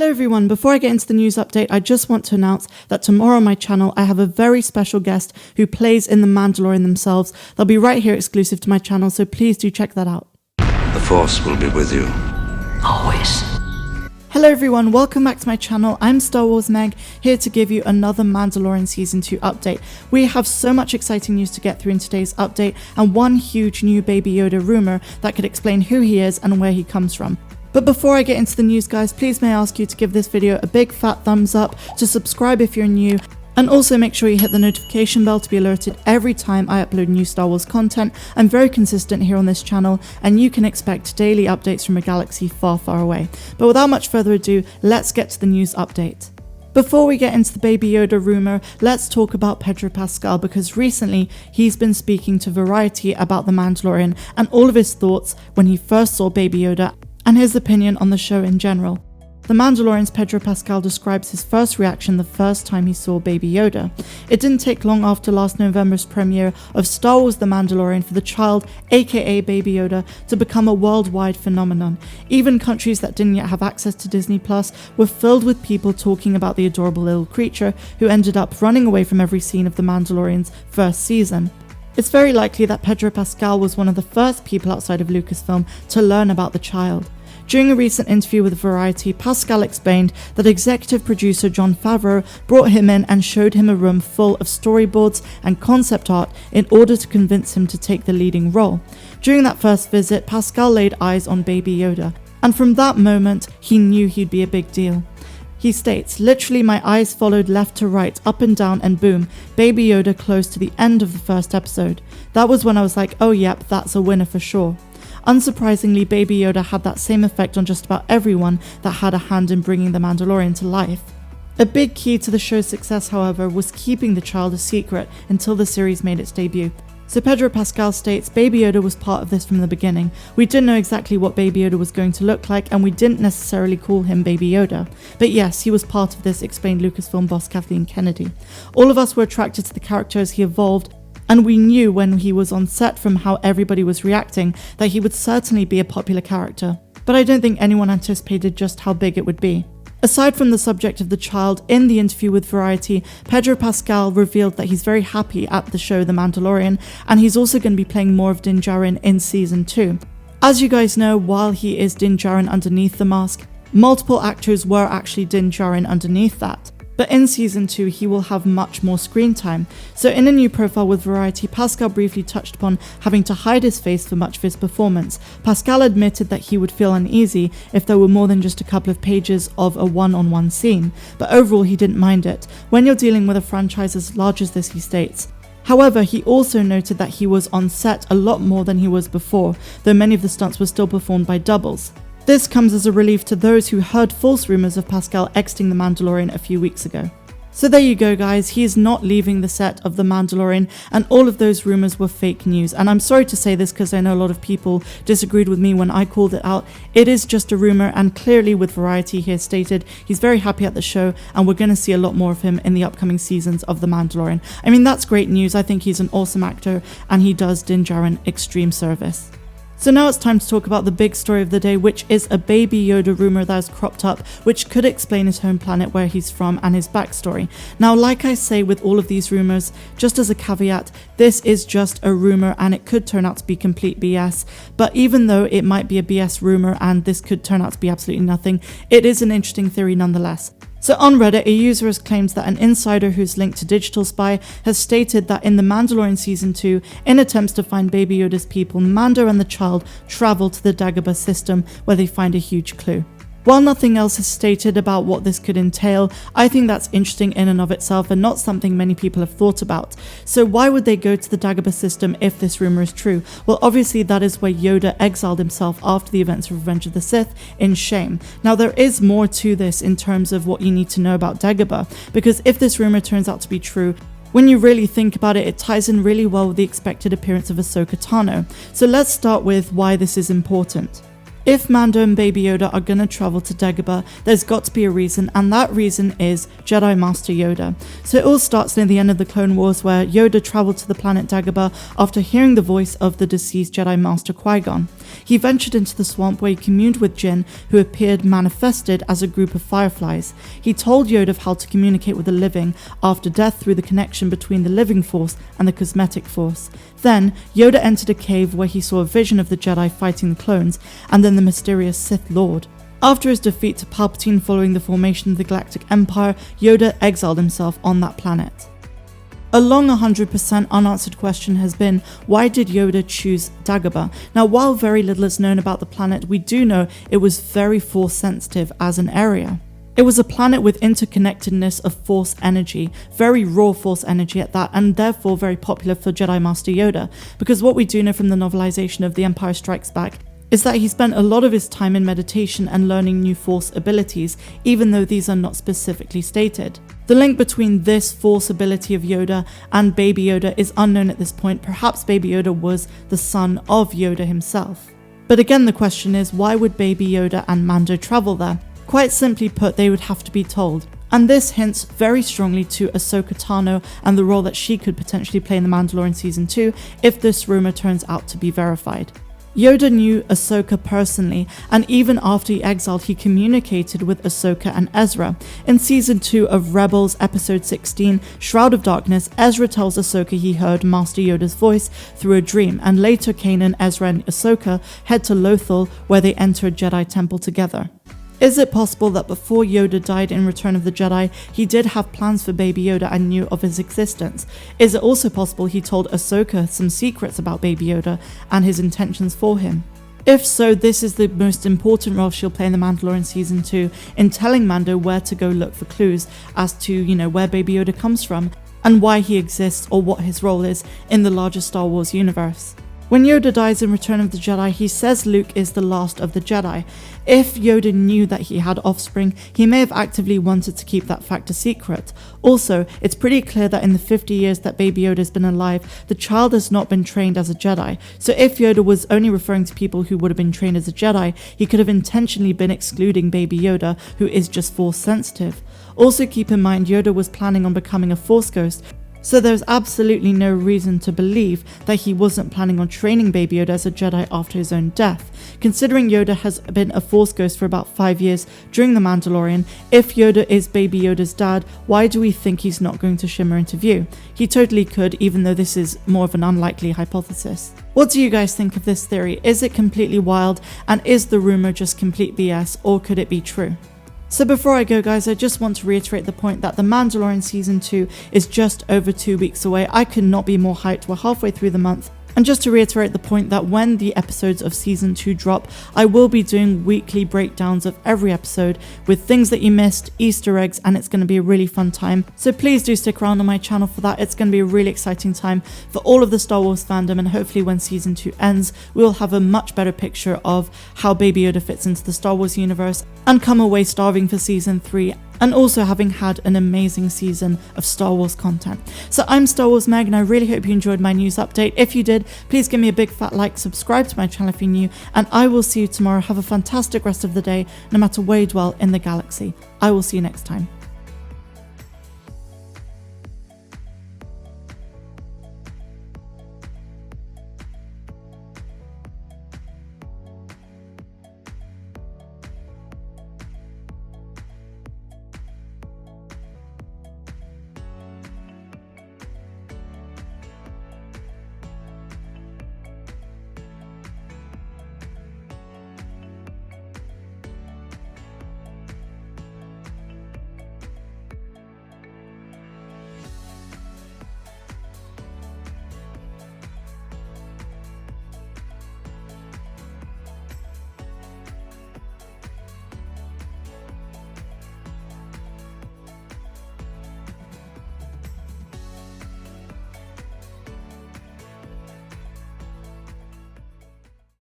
Hello everyone, before I get into the news update, I just want to announce that tomorrow on my channel I have a very special guest who plays in The Mandalorian themselves. They'll be right here exclusive to my channel, so please do check that out. The Force will be with you. Always. Hello everyone, welcome back to my channel. I'm Star Wars Meg, here to give you another Mandalorian Season 2 update. We have so much exciting news to get through in today's update, and one huge new Baby Yoda rumour that could explain who he is and where he comes from. But before I get into the news guys, please may I ask you to give this video a big fat thumbs up, to subscribe if you're new, and also make sure you hit the notification bell to be alerted every time I upload new Star Wars content. I'm very consistent here on this channel, and you can expect daily updates from a galaxy far, far away. But without much further ado, let's get to the news update. Before we get into the Baby Yoda rumour, let's talk about Pedro Pascal, because recently he's been speaking to Variety about The Mandalorian and all of his thoughts when he first saw Baby Yoda and his opinion on the show in general. The Mandalorian's Pedro Pascal describes his first reaction the first time he saw Baby Yoda. It didn't take long after last November's premiere of Star Wars The Mandalorian for the child, aka Baby Yoda, to become a worldwide phenomenon. Even countries that didn't yet have access to Disney Plus were filled with people talking about the adorable little creature who ended up running away from every scene of The Mandalorian's first season. It's very likely that Pedro Pascal was one of the first people outside of Lucasfilm to learn about the child. During a recent interview with Variety, Pascal explained that executive producer Jon Favreau brought him in and showed him a room full of storyboards and concept art in order to convince him to take the leading role. During that first visit, Pascal laid eyes on Baby Yoda, and from that moment, he knew he'd be a big deal. He states, "Literally my eyes followed left to right, up and down, and boom, Baby Yoda close to the end of the first episode. That was when I was like, oh yep, that's a winner for sure." Unsurprisingly, Baby Yoda had that same effect on just about everyone that had a hand in bringing The Mandalorian to life. A big key to the show's success, however, was keeping the child a secret until the series made its debut. So Pedro Pascal states, Baby Yoda was part of this from the beginning. We didn't know exactly what Baby Yoda was going to look like, and we didn't necessarily call him Baby Yoda. But yes, he was part of this, explained Lucasfilm boss Kathleen Kennedy. All of us were attracted to the character as he evolved, and we knew when he was on set from how everybody was reacting that he would certainly be a popular character. But I don't think anyone anticipated just how big it would be. Aside from the subject of the child, in the interview with Variety, Pedro Pascal revealed that he's very happy at the show The Mandalorian, and he's also going to be playing more of Din Djarin in Season 2. As you guys know, while he is Din Djarin underneath the mask, multiple actors were actually Din Djarin underneath that. But in Season 2, he will have much more screen time. So in a new profile with Variety, Pascal briefly touched upon having to hide his face for much of his performance. Pascal admitted that he would feel uneasy if there were more than just a couple of pages of a one-on-one scene, but overall he didn't mind it. When you're dealing with a franchise as large as this, he states. However, he also noted that he was on set a lot more than he was before, though many of the stunts were still performed by doubles. This comes as a relief to those who heard false rumours of Pascal exiting The Mandalorian a few weeks ago. So there you go guys, he is not leaving the set of The Mandalorian, and all of those rumours were fake news. And I'm sorry to say this because I know a lot of people disagreed with me when I called it out. It is just a rumour, and clearly with Variety here stated he's very happy at the show, and we're going to see a lot more of him in the upcoming seasons of The Mandalorian. I mean, that's great news. I think he's an awesome actor and he does Din Djarin extreme service. So now it's time to talk about the big story of the day, which is a Baby Yoda rumour that has cropped up, which could explain his home planet, where he's from, and his backstory. Now, like I say with all of these rumours, just as a caveat, this is just a rumour and it could turn out to be complete BS. But even though it might be a BS rumour and this could turn out to be absolutely nothing, it is an interesting theory nonetheless. So on Reddit, a user has claimed that an insider who's linked to Digital Spy has stated that in The Mandalorian Season 2, in attempts to find Baby Yoda's people, Mando and the child travel to the Dagobah system where they find a huge clue. While nothing else is stated about what this could entail, I think that's interesting in and of itself and not something many people have thought about. So why would they go to the Dagobah system if this rumour is true? Well, obviously that is where Yoda exiled himself after the events of Revenge of the Sith in shame. Now there is more to this in terms of what you need to know about Dagobah, because if this rumour turns out to be true, when you really think about it, it ties in really well with the expected appearance of Ahsoka Tano. So let's start with why this is important. If Mando and Baby Yoda are gonna travel to Dagobah, there's got to be a reason, and that reason is Jedi Master Yoda. So it all starts near the end of the Clone Wars, where Yoda traveled to the planet Dagobah after hearing the voice of the deceased Jedi Master Qui-Gon. He ventured into the swamp where he communed with Jinn, who appeared manifested as a group of fireflies. He told Yoda of how to communicate with the living after death through the connection between the living force and the cosmetic force. Then, Yoda entered a cave where he saw a vision of the Jedi fighting the clones, and then the mysterious Sith Lord. After his defeat to Palpatine following the formation of the Galactic Empire, Yoda exiled himself on that planet. A long 100% unanswered question has been, why did Yoda choose Dagobah? Now, while very little is known about the planet, we do know it was very force sensitive as an area. It was a planet with interconnectedness of force energy, very raw force energy at that, and therefore very popular for Jedi Master Yoda, because what we do know from the novelization of The Empire Strikes Back is that he spent a lot of his time in meditation and learning new force abilities, even though these are not specifically stated. The link between this force ability of Yoda and Baby Yoda is unknown at this point. Perhaps Baby Yoda was the son of Yoda himself. But again, the question is, why would Baby Yoda and Mando travel there? Quite simply put, they would have to be told. And this hints very strongly to Ahsoka Tano and the role that she could potentially play in The Mandalorian Season 2 if this rumor turns out to be verified. Yoda knew Ahsoka personally, and even after he exiled, he communicated with Ahsoka and Ezra. In Season 2 of Rebels, Episode 16, Shroud of Darkness, Ezra tells Ahsoka he heard Master Yoda's voice through a dream, and later Kanan, Ezra, and Ahsoka head to Lothal, where they enter a Jedi temple together. Is it possible that before Yoda died in Return of the Jedi, he did have plans for Baby Yoda and knew of his existence? Is it also possible he told Ahsoka some secrets about Baby Yoda and his intentions for him? If so, this is the most important role she'll play in The Mandalorian Season 2 in telling Mando where to go look for clues as to, where Baby Yoda comes from and why he exists or what his role is in the larger Star Wars universe. When Yoda dies in Return of the Jedi, he says Luke is the last of the Jedi. If Yoda knew that he had offspring, he may have actively wanted to keep that fact a secret. Also, it's pretty clear that in the 50 years that Baby Yoda has been alive, the child has not been trained as a Jedi. So if Yoda was only referring to people who would have been trained as a Jedi, he could have intentionally been excluding Baby Yoda, who is just force sensitive. Also keep in mind, Yoda was planning on becoming a Force ghost, so there's absolutely no reason to believe that he wasn't planning on training Baby Yoda as a Jedi after his own death. Considering Yoda has been a Force ghost for about 5 years during The Mandalorian, if Yoda is Baby Yoda's dad, why do we think he's not going to shimmer into view? He totally could, even though this is more of an unlikely hypothesis. What do you guys think of this theory? Is it completely wild, and is the rumor just complete BS, or could it be true? So before I go, guys, I just want to reiterate the point that The Mandalorian Season 2 is just over 2 weeks away. I could not be more hyped. We're halfway through the month. And just to reiterate the point that when the episodes of Season 2 drop, I will be doing weekly breakdowns of every episode with things that you missed, Easter eggs, and it's going to be a really fun time. So please do stick around on my channel for that. It's going to be a really exciting time for all of the Star Wars fandom, and hopefully when Season 2 ends, we'll have a much better picture of how Baby Yoda fits into the Star Wars universe and come away starving for Season 3. And also having had an amazing season of Star Wars content. So I'm Star Wars Meg, and I really hope you enjoyed my news update. If you did, please give me a big fat like, subscribe to my channel if you're new, and I will see you tomorrow. Have a fantastic rest of the day, no matter where you dwell in the galaxy. I will see you next time.